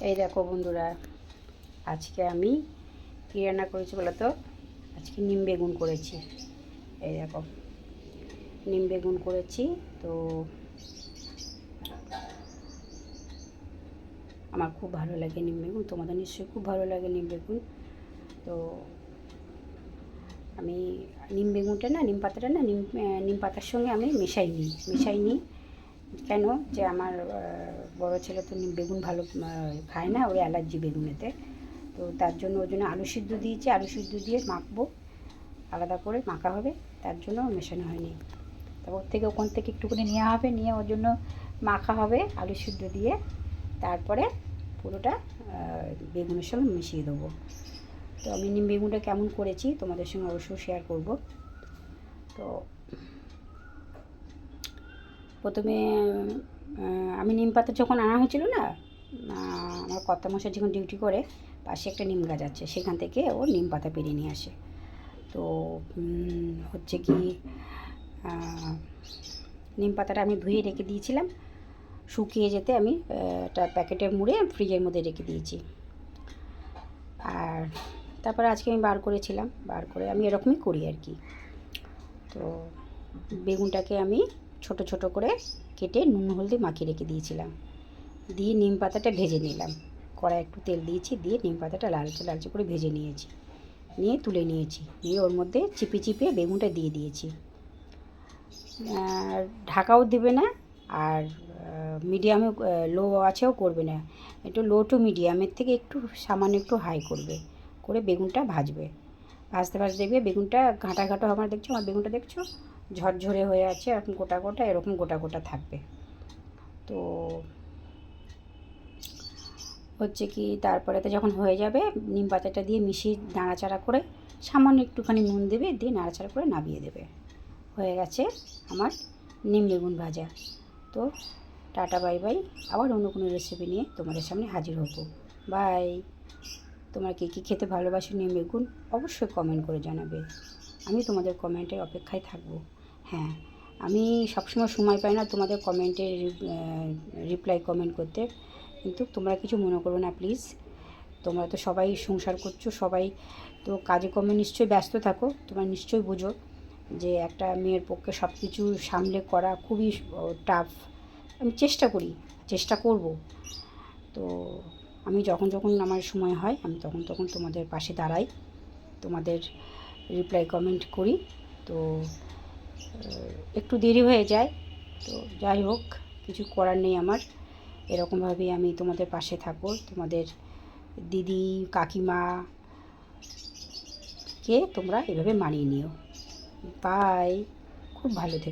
এই দেখো বন্ধুরা, আজকে আমি কী রান্না করেছি বলো তো? আজকে নিম বেগুন করেছি। এই দেখো, নিম বেগুন করেছি। তো আমার খুব ভালো লাগে নিম বেগুন, তোমাদের নিশ্চয়ই খুব ভালো লাগে নিম বেগুন। তো আমি নিম বেগুনটা না, নিম পাতাটা না, নিম পাতার সঙ্গে আমি মেশাই নিই। কেন? যে আমার বড় ছেলে তো নিম বেগুন ভালো খায় না, ওর অ্যালার্জি বেগুনেতে। তো তার জন্য ওর জন্য আলু সিদ্ধ দিয়েছি, আলু সিদ্ধ দিয়ে মাখবো, আলাদা করে মাখা হবে, তার জন্য মেশানো হয়নি। তারপর ওখান থেকে একটুখানি নেওয়া হবে, নিয়ে ওর জন্য মাখা হবে আলু সিদ্ধ দিয়ে, তারপরে পুরোটা বেগুনের সঙ্গে মিশিয়ে দেবো। তো আমি নিম বেগুনটা কেমন করেছি তোমাদের সঙ্গে অবশ্যই শেয়ার করব। তো প্রথমে আমি নিম পাতা যখন আনা হয়েছিল না, আমার কর্তামশাই যখন ডিউটি করে, পাশে একটা নিম গাছ আছে, সেখান থেকে ও নিম পাতা পেড়ে নিয়ে আসে। তো হচ্ছে কি, নিম পাতাটা আমি ধুয়ে রেখে দিয়েছিলাম, শুকিয়ে যেতে আমি একটা প্যাকেটে মুড়ে ফ্রিজের মধ্যে রেখে দিয়েছি। আর তারপরে আজকে আমি বার করে আমি এরকমই করি আর কি। তো বেগুনটাকে আমি ছোট ছোট করে কেটে নুন হলদি মাখিয়ে রেখে দিয়েছিলাম, দিয়ে নিম পাতাটা ভেজে নিলাম। কড়াই একটু তেল দিয়েছি, দিয়ে নিম পাতাটা লালচে লালচে করে ভেজে নিয়েছি, নিয়ে তুলে নিয়েছি, নিয়ে ওর মধ্যে চিপে বেগুনটা দিয়ে দিয়েছি। ঢাকাও দেবে না, আর মিডিয়ামে লো আছেও করবে না, একটু লো টু মিডিয়ামের থেকে একটু সামান্য একটু হাই করে বেগুনটা ভাজতে দেখবে বেগুনটা ঘাঁটা হবে। দেখছো আমার বেগুনটা, দেখছো ঝরঝরে হয়ে আছে, এরকম গোটা গোটা থাকবে। তো হচ্ছে কি, তারপরে তো যখন হয়ে যাবে, নিম পাতাটা দিয়ে মিশিয়ে নাড়াচাড়া করে সামান্য একটুখানি নুন দেবে, দিয়ে নাড়াচাড়া করে নামিয়ে দেবে। হয়ে গেছে আমার নিম বেগুন ভাজা। তো টাটা, বাই বাই। আবার অন্য কোনো রেসিপি নিয়ে তোমাদের সামনে হাজির হবো। বাই। তোমরা কী খেতে ভালোবাসো নিম বেগুন অবশ্যই কমেন্ট করে জানাবে, আমি তোমাদের কমেন্টের অপেক্ষায় থাকবো। হ্যাঁ, আমি সবসময় সময় পাই না তোমাদের কমেন্টের কমেন্ট করতে, কিন্তু তোমরা কিছু মনে করো না প্লিজ। তোমরা তো সবাই সংসার করছো, সবাই তো কাজে কর্মে নিশ্চয়ই ব্যস্ত থাকো, তোমরা নিশ্চয়ই বুঝো যে একটা মেয়ের পক্ষে সব কিছু সামলে করা খুবই টাফ। আমি চেষ্টা করব। তো আমি যখন আমার সময় হয়, আমি তখন তোমাদের পাশে দাঁড়াই, তোমাদের কমেন্ট করি। তো একটু দেরি হয়ে যায়, তো যাই হোক, কিছু করার নেই আমার। এরকমভাবেই আমি তোমাদের পাশে থাকবো, তোমাদের দিদি কাকিমাকে তোমরা এভাবে মানিয়ে নিও। বাই। খুব ভালো থেকো।